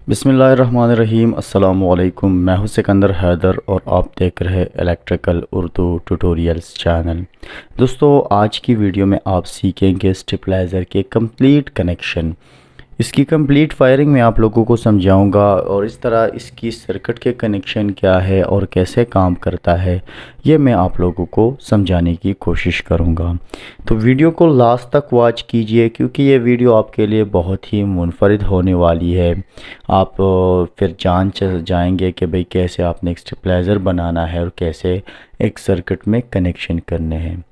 बिस्मिल्लाहिर्रहमानिर्रहीम। अस्सलामुअलैकुम। मैं हूं सिकंदर हैदर और आप देख रहे इलेक्ट्रिकल उर्दू ट्यूटोरियल्स चैनल। दोस्तों, आज की वीडियो में आप सीखेंगे स्टेबलाइज़र के कंप्लीट कनेक्शन। इसकी कंप्लीट वायरिंग मैं आप लोगों को समझाऊंगा और इस तरह इसकी सर्किट के कनेक्शन क्या है और कैसे काम करता है ये मैं आप लोगों को समझाने की कोशिश करूंगा। तो वीडियो को लास्ट तक वॉच कीजिए क्योंकि ये वीडियो आपके लिए बहुत ही मुनफरिद होने वाली है। आप फिर जान जाएंगे कि भाई कैसे आपने एक स्टेबलाइज़र बनाना है और कैसे एक सर्किट में कनेक्शन करने हैं।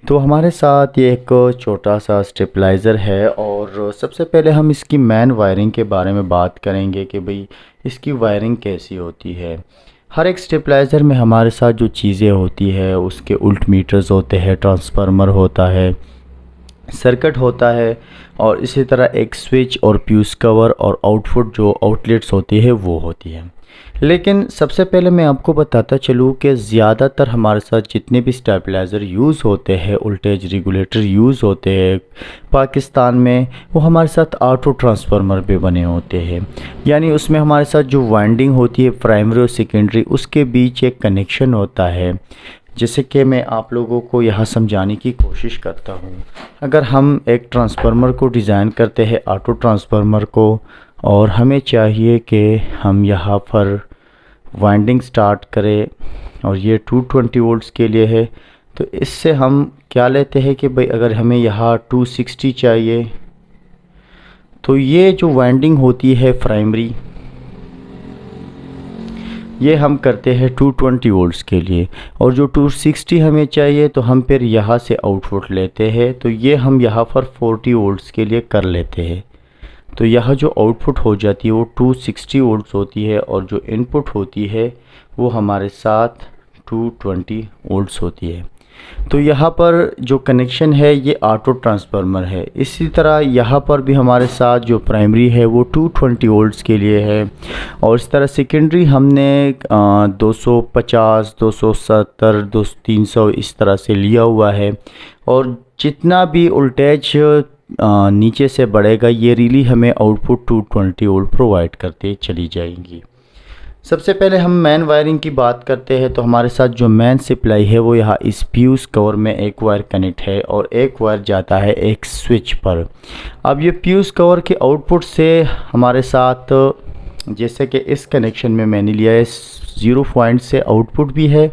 तो हमारे साथ ये एक छोटा सा स्टेबलाइज़र है और सबसे पहले हम इसकी मेन वायरिंग के बारे में बात करेंगे कि भाई इसकी वायरिंग कैसी होती है। हर एक स्टेबलाइज़र में हमारे साथ जो चीज़ें होती है उसके उल्ट मीटर्स होते हैं, ट्रांसफार्मर होता है, सर्किट होता है और इसी तरह एक स्विच और फ्यूज़ कवर और आउटपुट जो आउटलेट्स होती है वो होती है। लेकिन सबसे पहले मैं आपको बताता चलूँ कि ज़्यादातर हमारे साथ जितने भी स्टेबलाइज़र यूज़ होते हैं, वोल्टेज रेगुलेटर यूज़ होते हैं पाकिस्तान में, वो हमारे साथ ऑटो ट्रांसफार्मर पे बने होते हैं। यानी उसमें हमारे साथ जो वाइंडिंग होती है प्राइमरी और सेकेंडरी, उसके बीच एक कनेक्शन होता है, जैसे कि मैं आप लोगों को यहाँ समझाने की कोशिश करता हूँ। अगर हम एक ट्रांसफार्मर को डिज़ाइन करते हैं, ऑटो ट्रांसफार्मर को, और हमें चाहिए कि हम यहाँ पर वाइंडिंग स्टार्ट करें और ये 220 वोल्ट्स के लिए है, तो इससे हम क्या लेते हैं कि भाई अगर हमें यहाँ 260 चाहिए तो ये जो वाइंडिंग होती है प्राइमरी, ये हम करते हैं 220 वोल्ट्स के लिए, और जो 260 हमें चाहिए तो हम फिर यहाँ से आउटपुट लेते हैं, तो ये हम यहाँ पर 40 वोल्ट्स के लिए कर लेते हैं। तो यहाँ जो आउटपुट हो जाती है वो 260 वोल्ट्स होती है और जो इनपुट होती है वो हमारे साथ 220 वोल्ट्स होती है। तो यहाँ पर जो कनेक्शन है ये ऑटो ट्रांसफार्मर है। इसी तरह यहाँ पर भी हमारे साथ जो प्राइमरी है वो 220 वोल्ट्स के लिए है और इस तरह सेकेंडरी हमने 250, 270, 300 इस तरह से लिया हुआ है। और जितना भी वोल्टेज नीचे से बढ़ेगा ये रिली हमें आउटपुट 220 वोल्ट प्रोवाइड करते चली जाएंगी। सबसे पहले हम मेन वायरिंग की बात करते हैं। तो हमारे साथ जो मेन सप्लाई है वो यहाँ इस फ्यूज़ कवर में एक वायर कनेक्ट है और एक वायर जाता है एक स्विच पर। अब ये फ्यूज़ कवर के आउटपुट से हमारे साथ, जैसे कि इस कनेक्शन में मैंने लिया है 0 पॉइंट से आउटपुट भी है,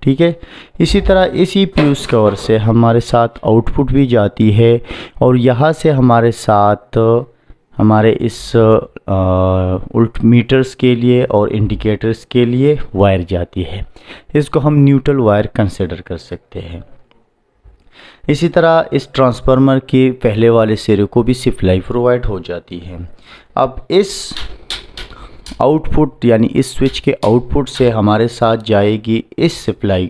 ठीक है। इसी तरह इसी फ्यूज़ कवर से हमारे साथ आउटपुट भी जाती है और यहाँ से हमारे साथ हमारे इस उल्ट मीटर्स के लिए और इंडिकेटर्स के लिए वायर जाती है। इसको हम न्यूट्रल वायर कंसिडर कर सकते हैं। इसी तरह इस ट्रांसफार्मर के पहले वाले सिरे को भी सप्लाई प्रोवाइड हो जाती है। अब इस आउटपुट यानी इस स्विच के आउटपुट से हमारे साथ जाएगी इस सप्लाई,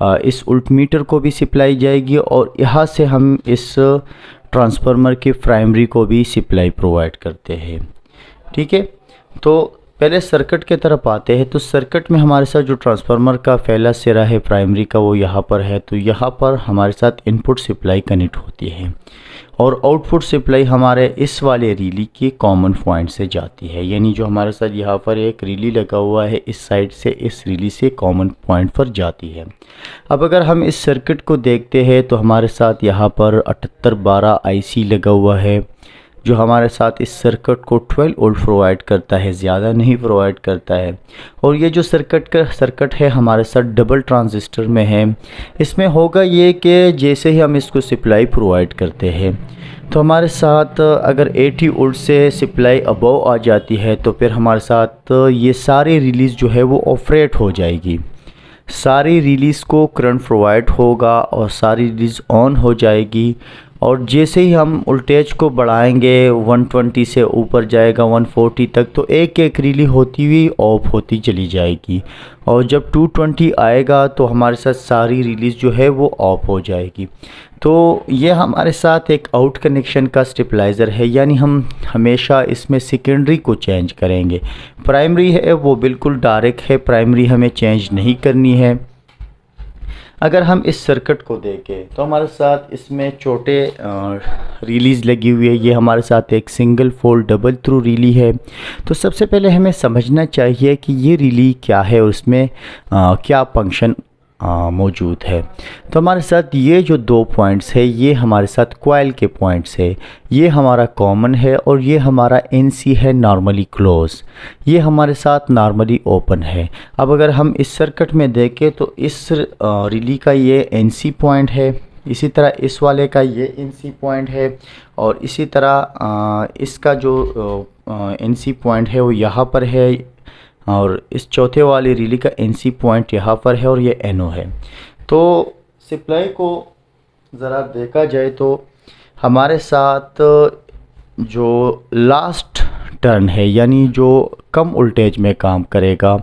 इस उल्ट मीटर को भी सप्लाई जाएगी और यहाँ से हम इस ट्रांसफार्मर के प्राइमरी को भी सप्लाई प्रोवाइड करते हैं, ठीक है। तो पहले सर्किट के तरफ आते हैं। तो सर्किट में हमारे साथ जो ट्रांसफार्मर का पहला सिरा है प्राइमरी का वो यहाँ पर है। तो यहाँ पर हमारे साथ इनपुट सप्लाई कनेक्ट होती है और आउटपुट सप्लाई हमारे इस वाले रिली के कॉमन पॉइंट से जाती है। यानी जो हमारे साथ यहाँ पर एक रिली लगा हुआ है इस साइड से इस रिली से कॉमन पॉइंट पर जाती है। अब अगर हम इस सर्किट को देखते हैं तो हमारे साथ यहाँ पर 7812 IC लगा हुआ है जो हमारे साथ इस सर्किट को 12 वोल्ट प्रोवाइड करता है, ज़्यादा नहीं प्रोवाइड करता है। और ये जो सर्किट है हमारे साथ डबल ट्रांजिस्टर में है। इसमें होगा ये कि जैसे ही हम इसको सप्लाई प्रोवाइड करते हैं तो हमारे साथ अगर 80 वोल्ट से सप्लाई अबव आ जाती है तो फिर हमारे साथ ये सारी रिलीज़ जो है वो ऑपरेट हो जाएगी। सारी रिलीज़ को करंट प्रोवाइड होगा और सारी रिलीज़ ऑन हो जाएगी। और जैसे ही हम वोल्टेज को बढ़ाएंगे 120 से ऊपर जाएगा 140 तक, तो एक एक रिली होती हुई ऑफ होती चली जाएगी और जब 220 आएगा तो हमारे साथ सारी रिलीज़ जो है वो ऑफ हो जाएगी। तो ये हमारे साथ एक आउट कनेक्शन का स्टेबलाइज़र है, यानी हम हमेशा इसमें सेकेंडरी को चेंज करेंगे। प्राइमरी है वो बिल्कुल डायरेक्ट है, प्राइमरी हमें चेंज नहीं करनी है। अगर हम इस सर्किट को देखें तो हमारे साथ इसमें छोटे रिलीज़ लगी हुई है। ये हमारे साथ एक सिंगल फोल्ड डबल थ्रू रिली है। तो सबसे पहले हमें समझना चाहिए कि ये रिली क्या है और इसमें क्या फंक्शन मौजूद है। तो हमारे साथ ये जो दो पॉइंट्स है ये हमारे साथ कॉइल के पॉइंट्स है। ये हमारा कॉमन है और ये हमारा एनसी है नॉर्मली क्लोज। ये हमारे साथ नॉर्मली ओपन है। अब अगर हम इस सर्किट में देखें तो इस रिली का ये एनसी पॉइंट है, इसी तरह इस वाले का ये एनसी पॉइंट है और इसी तरह इसका जो एनसी पॉइंट है वो यहाँ पर है और इस चौथे वाली रिली का एनसी पॉइंट यहाँ पर है और ये एनओ है। तो सप्लाई को ज़रा देखा जाए तो हमारे साथ जो लास्ट टर्न है यानी जो कम वोल्टेज में काम करेगा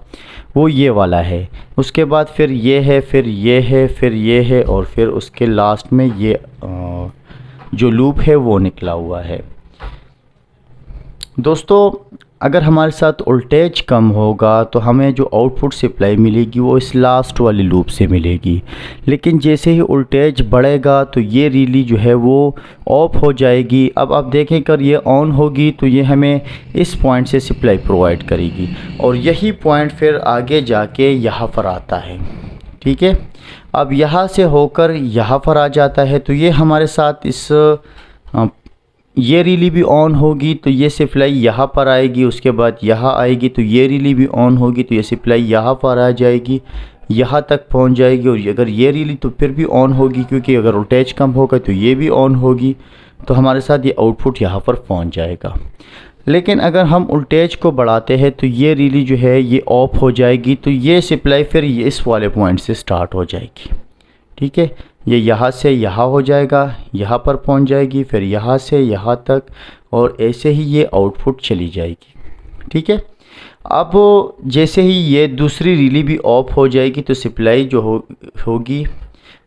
वो ये वाला है। उसके बाद फिर ये है, फिर ये है, फिर ये है और फिर उसके लास्ट में ये जो लूप है वो निकला हुआ है। दोस्तों अगर हमारे साथ वोल्टेज कम होगा तो हमें जो आउटपुट सप्लाई मिलेगी वो इस लास्ट वाली लूप से मिलेगी। लेकिन जैसे ही वोल्टेज बढ़ेगा तो ये रिली जो है वो ऑफ हो जाएगी। अब आप देखें कर ये ऑन होगी तो ये हमें इस पॉइंट से सप्लाई प्रोवाइड करेगी और यही पॉइंट फिर आगे जाके यहाँ पर आता है। ठीक है, अब यहाँ से होकर यहाँ पर आ जाता है तो ये हमारे साथ इस ये रिली भी ऑन होगी तो ये सप्लाई यहाँ पर आएगी, उसके बाद यहाँ आएगी तो ये रिली भी ऑन होगी तो ये सप्लाई यहाँ पर आ जाएगी, यहाँ तक पहुँच जाएगी। और अगर ये रिली तो फिर भी ऑन होगी क्योंकि अगर वोल्टेज कम होगा तो ये भी ऑन होगी तो हमारे साथ ये आउटपुट यहाँ पर पहुँच जाएगा। लेकिन अगर हम वोल्टेज को बढ़ाते हैं तो ये रिली जो है ये ऑफ हो जाएगी तो ये सप्लाई फिर इस वाले पॉइंट से स्टार्ट हो जाएगी। ठीक है, ये यहाँ से यहाँ हो जाएगा, यहाँ पर पहुँच जाएगी, फिर यहाँ से यहाँ तक और ऐसे ही ये आउटपुट चली जाएगी। ठीक है, अब जैसे ही ये दूसरी रिली भी ऑफ हो जाएगी तो सप्लाई जो होगी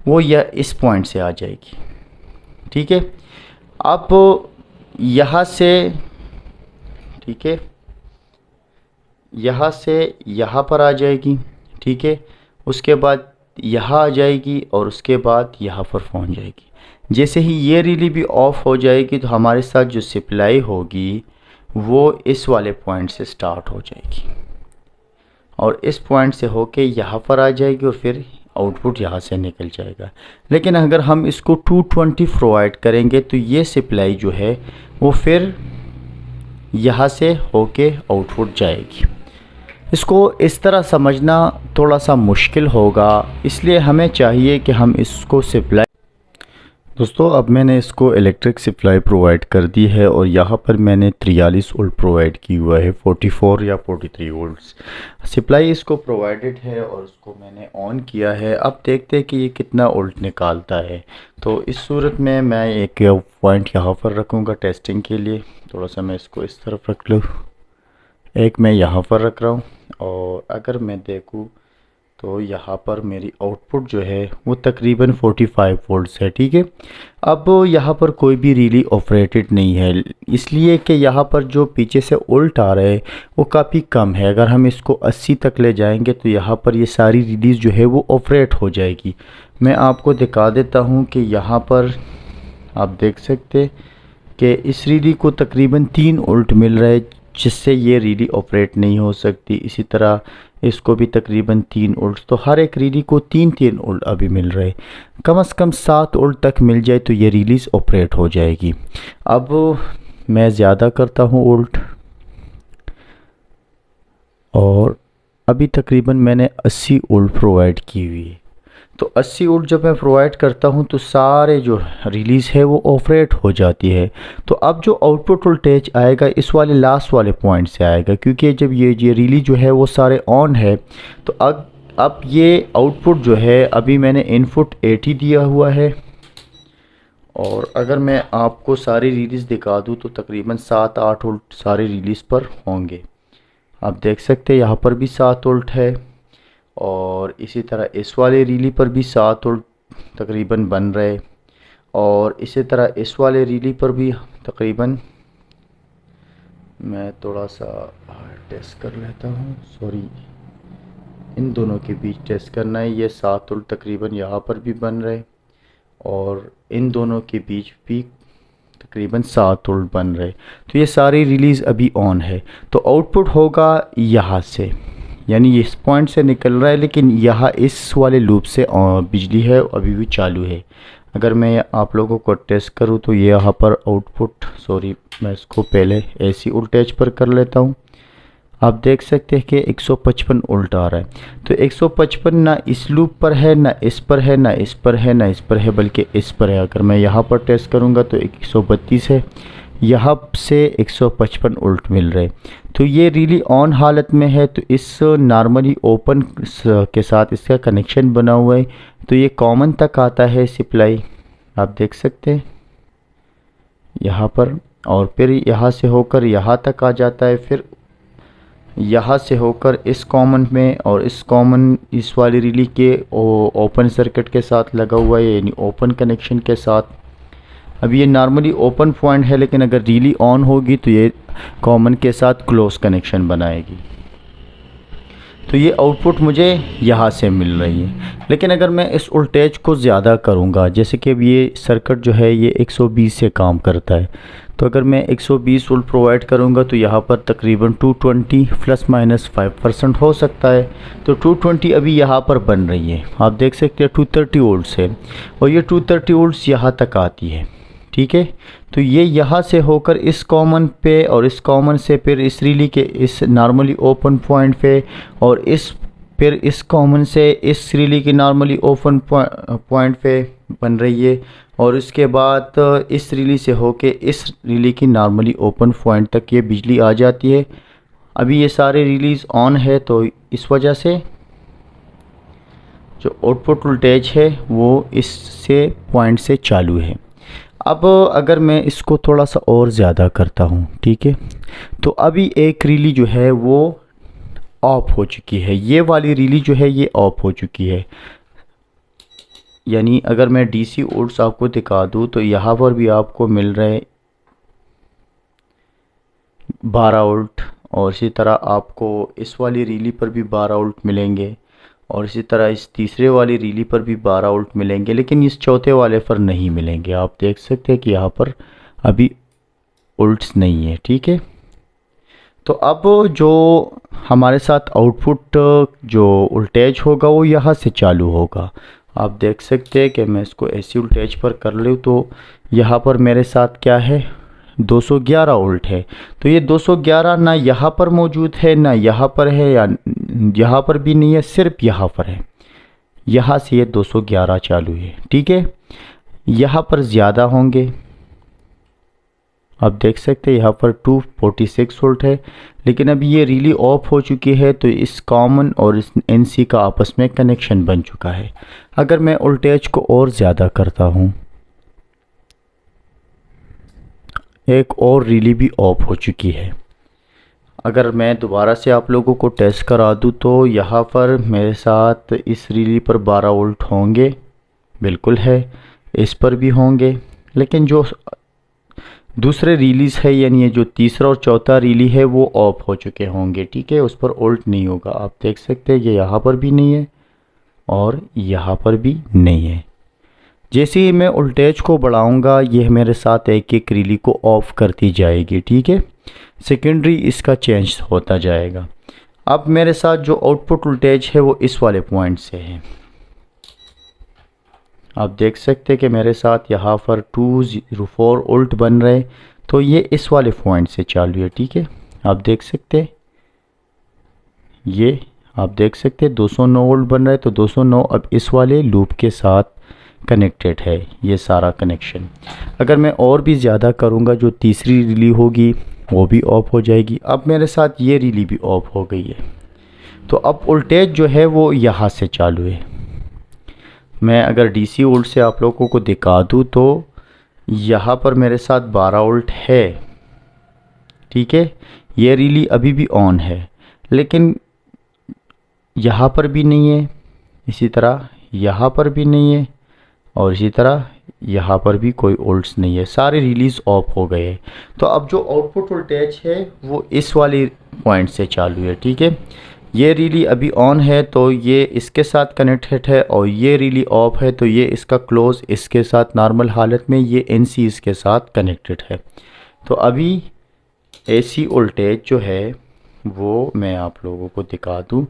वो यह इस पॉइंट से आ जाएगी। ठीक है, अब यहाँ से, ठीक है, यहाँ से यहाँ पर आ जाएगी। ठीक है, उसके बाद यहाँ आ जाएगी और उसके बाद यहाँ पर पहुँच जाएगी। जैसे ही ये रिली भी ऑफ हो जाएगी तो हमारे साथ जो सप्लाई होगी वो इस वाले पॉइंट से स्टार्ट हो जाएगी और इस पॉइंट से होके यहाँ पर आ जाएगी और फिर आउटपुट यहाँ से निकल जाएगा। लेकिन अगर हम इसको 220 प्रोवाइड करेंगे तो ये सप्लाई जो है वो फिर यहाँ से होके आउटपुट जाएगी। इसको इस तरह समझना थोड़ा सा मुश्किल होगा, इसलिए हमें चाहिए कि हम इसको सप्लाई। दोस्तों अब मैंने इसको इलेक्ट्रिक सप्लाई प्रोवाइड कर दी है और यहाँ पर मैंने 43 वोल्ट प्रोवाइड की हुआ है, 44 या 43 वोल्ट्स सप्लाई इसको प्रोवाइडेड है और उसको मैंने ऑन किया है। अब देखते हैं कि ये कितना वोल्ट निकालता है। तो इस सूरत में मैं एक पॉइंट यहाँ पर रखूँगा टेस्टिंग के लिए। थोड़ा सा मैं इसको इस तरफ रख लूँ, एक मैं यहाँ पर रख रहा हूँ और अगर मैं देखूँ तो यहाँ पर मेरी आउटपुट जो है वो तकरीबन 45 वोल्ट्स है। ठीक है, अब यहाँ पर कोई भी रिली ऑपरेटेड नहीं है इसलिए कि यहाँ पर जो पीछे से वोल्ट आ रहा है वो काफ़ी कम है। अगर हम इसको 80 तक ले जाएंगे तो यहाँ पर ये सारी रिलीज़ जो है वो ऑपरेट हो जाएगी। मैं आपको दिखा देता हूँ कि यहाँ पर आप देख सकते कि इस रिली को तकरीबन 3 वोल्ट मिल रहा है जिससे ये रिली ऑपरेट नहीं हो सकती। इसी तरह इसको भी तकरीबन 3 वोल्ट, तो हर एक रिली को 3-3 वोल्ट अभी मिल रहे। कम से कम 7 वोल्ट तक मिल जाए तो ये रिलीज़ ऑपरेट हो जाएगी। अब मैं ज़्यादा करता हूँ वोल्ट और अभी तकरीबन मैंने 80 वोल्ट प्रोवाइड की हुई है। तो 80 वोल्ट जब मैं प्रोवाइड करता हूं तो सारे जो रिलीज़ है वो ऑपरेट हो जाती है। तो अब जो आउटपुट वोल्टेज आएगा इस वाले लास्ट वाले पॉइंट से आएगा क्योंकि जब ये रिली जो है वो सारे ऑन है। तो अब ये आउटपुट जो है अभी मैंने इनपुट 80 दिया हुआ है और अगर मैं आपको सारी रिलीज़ दिखा दूँ तो तकरीबन 7-8 वोल्ट सारे रिलीज़ पर होंगे। आप देख सकते हैं यहाँ पर भी 7 वोल्ट है और इसी तरह इस वाले रिली पर भी 7 वोल्ट तकरीबन बन रहे और इसी तरह इस वाले रिली पर भी तकरीबन, मैं थोड़ा सा टेस्ट कर लेता हूँ, सॉरी इन दोनों के बीच टेस्ट करना है। ये 7 वोल्ट तकरीबन यहाँ पर भी बन रहे और इन दोनों के बीच भी तकरीबन 7 वोल्ट बन रहे। तो ये सारी रिलीज़ अभी ऑन है। तो आउटपुट होगा यहाँ से, यानी इस पॉइंट से निकल रहा है, लेकिन यहाँ इस वाले लूप से बिजली है अभी भी चालू है। अगर मैं आप लोगों को टेस्ट करूँ तो ये यहाँ पर आउटपुट, सॉरी मैं इसको पहले एसी वोल्टेज पर कर लेता हूँ। आप देख सकते हैं कि 155 वोल्ट आ रहा है। तो 155 ना इस लूप पर है, ना इस पर है, ना इस पर है, ना इस पर है, बल्कि इस पर है। अगर मैं यहाँ पर टेस्ट करूँगा तो 132 है, यहाँ से 155 वोल्ट मिल रहे। तो ये रिली ऑन हालत में है। तो इस नॉर्मली ओपन के साथ इसका कनेक्शन बना हुआ है। तो ये कॉमन तक आता है सप्लाई, आप देख सकते हैं यहाँ पर, और फिर यहाँ से होकर यहाँ तक आ जाता है, फिर यहाँ से होकर इस कॉमन में, और इस कॉमन इस वाली रिली के ओपन सर्किट के साथ लगा हुआ है, यानी ओपन कनेक्शन के साथ। अब ये नॉर्मली ओपन पॉइंट है, लेकिन अगर रिली ऑन होगी तो ये कॉमन के साथ क्लोज कनेक्शन बनाएगी। तो ये आउटपुट मुझे यहाँ से मिल रही है। लेकिन अगर मैं इस वोल्टेज को ज़्यादा करूँगा, जैसे कि अब ये सर्किट जो है ये 120 से काम करता है, तो अगर मैं 120 वोल्ट प्रोवाइड करूँगा तो यहाँ पर तकरीबन 220 प्लस माइनस 5% हो सकता है। तो 220 अभी यहाँ पर बन रही है, आप देख सकते हैं 230 वोल्ट से, और ये 230 वोल्ट यहाँ तक आती है, ठीक है। तो ये यहाँ से होकर इस कॉमन पे, और इस कॉमन से फिर इस रिली के इस नॉर्मली ओपन पॉइंट पे, और फिर इस कॉमन से इस रिली की नॉर्मली ओपन पॉइंट पे बन रही है, और इसके बाद इस रिली से होके इस रिली की नॉर्मली ओपन पॉइंट तक ये बिजली आ जाती है। अभी ये सारे रिलीज़ ऑन है, तो इस वजह से जो आउटपुट वोल्टेज है वो इससे पॉइंट से चालू है। अब अगर मैं इसको थोड़ा सा और ज़्यादा करता हूँ, ठीक है, तो अभी एक रिली जो है वो ऑफ हो चुकी है। ये वाली रिली जो है ये ऑफ हो चुकी है। यानी अगर मैं डीसी वोल्ट्स आपको दिखा दूँ तो यहाँ पर भी आपको मिल रहे 12 वोल्ट, और इसी तरह आपको इस वाली रिली पर भी 12 वोल्ट मिलेंगे, और इसी तरह इस तीसरे वाली रिली पर भी 12 वोल्ट मिलेंगे, लेकिन इस चौथे वाले पर नहीं मिलेंगे। आप देख सकते हैं कि यहाँ पर अभी वोल्ट्स नहीं है, ठीक है। तो अब जो हमारे साथ आउटपुट जो वोल्टेज होगा वो यहाँ से चालू होगा। आप देख सकते हैं कि मैं इसको एसी वोल्टेज पर कर लूँ तो यहाँ पर मेरे साथ क्या है, 211 वोल्ट है। तो ये 211 ना यहाँ पर मौजूद है, ना यहाँ पर है, या यहाँ पर भी नहीं है, सिर्फ यहाँ पर है। यहाँ से ये 211 चालू है, ठीक है। यहाँ पर ज़्यादा होंगे, आप देख सकते हैं यहाँ पर 246 वोल्ट है, लेकिन अभी ये रिली ऑफ हो चुकी है। तो इस कॉमन और इस एनसी का आपस में कनेक्शन बन चुका है। अगर मैं वोल्टेज को और ज़्यादा करता हूँ, एक और रिली भी ऑफ हो चुकी है। अगर मैं दोबारा से आप लोगों को टेस्ट करा दूँ तो यहाँ पर मेरे साथ इस रिली पर 12 वोल्ट होंगे, बिल्कुल है, इस पर भी होंगे, लेकिन जो दूसरे रिलीज़ है, यानी ये जो तीसरा और चौथा रिली है वो ऑफ हो चुके होंगे, ठीक है, उस पर वोल्ट नहीं होगा। आप देख सकते हैं ये यहाँ पर भी नहीं है और यहाँ पर भी नहीं है। जैसे ही मैं वोल्टेज को बढ़ाऊंगा ये मेरे साथ एक एक रिली को ऑफ करती जाएगी, ठीक है, सेकेंडरी इसका चेंज होता जाएगा। अब मेरे साथ जो आउटपुट वोल्टेज है वो इस वाले पॉइंट से है। आप देख सकते हैं कि मेरे साथ यहाँ पर 204 वोल्ट बन रहे, तो ये इस वाले पॉइंट से चालू है, ठीक है। आप देख सकते हैं ये, आप देख सकते हैं 209 वोल्ट बन रहा है। तो 209 अब इस वाले लूप के साथ कनेक्टेड है ये सारा कनेक्शन। अगर मैं और भी ज़्यादा करूँगा, जो तीसरी रिली होगी वो भी ऑफ हो जाएगी। अब मेरे साथ ये रिली भी ऑफ हो गई है। तो अब वोल्टेज जो है वो यहाँ से चालू है। मैं अगर डीसी वोल्ट से आप लोगों को दिखा दूँ तो यहाँ पर मेरे साथ 12 वोल्ट है, ठीक है, ये रिली अभी भी ऑन है, लेकिन यहाँ पर भी नहीं है, इसी तरह यहाँ पर भी नहीं है, और इसी तरह यहाँ पर भी कोई वोल्ट्स नहीं है, सारे रिलीज़ ऑफ हो गए। तो अब जो आउटपुट वोल्टेज है वो इस वाली पॉइंट से चालू है, ठीक है। ये रिली अभी ऑन है तो ये इसके साथ कनेक्टेड है, और ये रिली ऑफ है तो ये इसका क्लोज इसके साथ नॉर्मल हालत में, ये एनसी इसके साथ कनेक्टेड है। तो अभी एसी वोल्टेज जो है वो मैं आप लोगों को दिखा दूँ।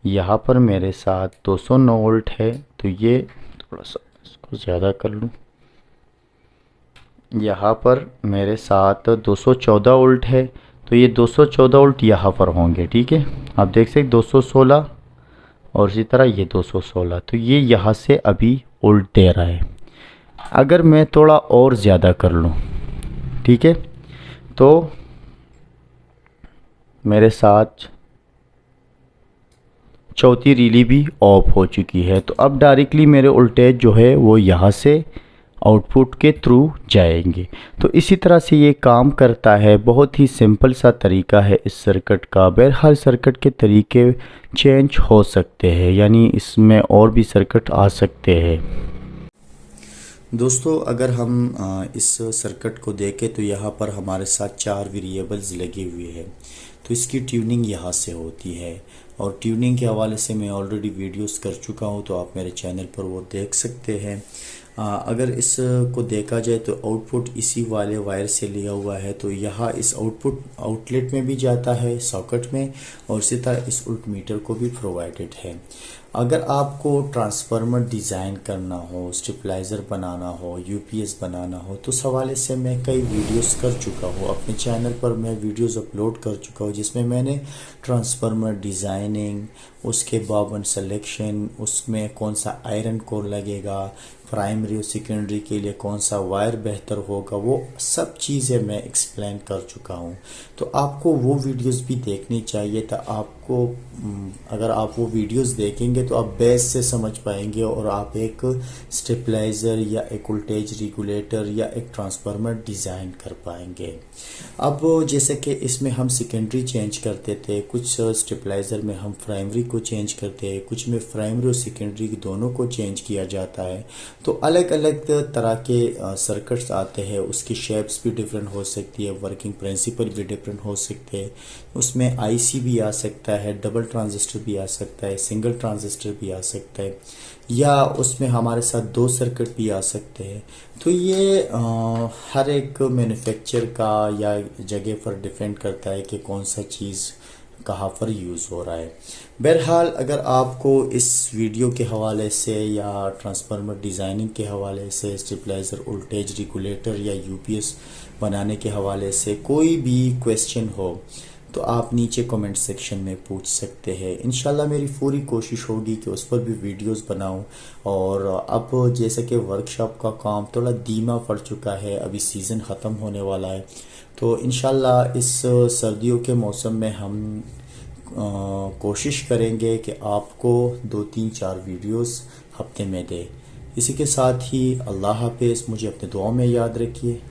यहाँ पर मेरे साथ 209 वोल्ट है, तो ये थोड़ा सा इसको ज़्यादा कर लूँ। यहाँ पर मेरे साथ 214 वोल्ट है, तो ये 214 वोल्ट यहाँ पर होंगे। ठीक है, आप देख सकते 216 और इसी तरह ये 216, तो ये यहाँ से अभी वोल्ट दे रहा है। अगर मैं थोड़ा और ज़्यादा कर लूँ, ठीक है, तो मेरे साथ चौथी रीली भी ऑफ हो चुकी है। तो अब डायरेक्टली मेरे वोल्टेज जो है वो यहाँ से आउटपुट के थ्रू जाएंगे। तो इसी तरह से ये काम करता है। बहुत ही सिंपल सा तरीका है इस सर्किट का। बहरहाल सर्किट के तरीके चेंज हो सकते हैं, यानी इसमें और भी सर्किट आ सकते हैं। दोस्तों, अगर हम इस सर्किट को देखें तो यहाँ पर हमारे साथ 4 वेरिएबल्स लगे हुए हैं। तो इसकी ट्यूनिंग यहाँ से होती है, और ट्यूनिंग के हवाले से मैं ऑलरेडी वीडियोस कर चुका हूँ, तो आप मेरे चैनल पर वो देख सकते हैं। अगर इस को देखा जाए तो आउटपुट इसी वाले वायर से लिया हुआ है, तो यहाँ इस आउटपुट आउटलेट में भी जाता है सॉकेट में, और इसी तरह इस वोल्टमीटर को भी प्रोवाइडेड है। अगर आपको ट्रांसफार्मर डिज़ाइन करना हो, स्टेबलाइज़र बनाना हो, यूपीएस बनाना हो, तो इस हवाले से मैं कई वीडियोस कर चुका हूँ। अपने चैनल पर मैं वीडियोस अपलोड कर चुका हूँ, जिसमें मैंने ट्रांसफार्मर डिज़ाइनिंग, उसके बावन सिलेक्शन, उसमें कौन सा आयरन कोर लगेगा, प्राइमरी और सेकेंडरी के लिए कौन सा वायर बेहतर होगा, वो सब चीज़ें मैं एक्सप्लेन कर चुका हूँ। तो आपको वो वीडियोस भी देखनी चाहिए था। आपको अगर आप वो वीडियोस देखेंगे तो आप बेस से समझ पाएंगे, और आप एक स्टेबलाइज़र या एक वोल्टेज रेगुलेटर या एक ट्रांसफार्मर डिज़ाइन कर पाएंगे। अब जैसे कि इसमें हम सेकेंडरी चेंज करते थे, कुछ स्टेबलाइज़र में हम प्राइमरी को चेंज करते हैं, कुछ में प्राइमरी और सेकेंडरी दोनों को चेंज किया जाता है। तो अलग अलग तरह के सर्किट्स आते हैं, उसकी शेप्स भी डिफरेंट हो सकती है, वर्किंग प्रिंसिपल भी डिफरेंट हो सकते हैं। उसमें आईसी भी आ सकता है, डबल ट्रांजिस्टर भी आ सकता है, सिंगल ट्रांजिस्टर भी आ सकता है, या उसमें हमारे साथ 2 सर्किट भी आ सकते हैं। तो ये हर एक मैन्युफैक्चर का या जगह पर डिपेंड करता है कि कौन सा चीज़ कहाँ पर यूज़ हो रहा है। बहरहाल अगर आपको इस वीडियो के हवाले से या ट्रांसफार्मर डिज़ाइनिंग के हवाले से, स्टेबलाइज़र, वोल्टेज रेगुलेटर या यूपीएस बनाने के हवाले से कोई भी क्वेश्चन हो, तो आप नीचे कमेंट सेक्शन में पूछ सकते हैं। इंशाल्लाह मेरी पूरी कोशिश होगी कि उस पर भी वीडियोस बनाऊं। और अब जैसे कि वर्कशॉप का काम थोड़ा धीमा पड़ चुका है, अभी सीज़न ख़त्म होने वाला है, तो इंशाल्लाह इस सर्दियों के मौसम में हम कोशिश करेंगे कि आपको 2, 3, 4 वीडियोस हफ्ते में दे। इसी के साथ ही अल्लाह हाफिज़। मुझे अपने दुआ में याद रखिए।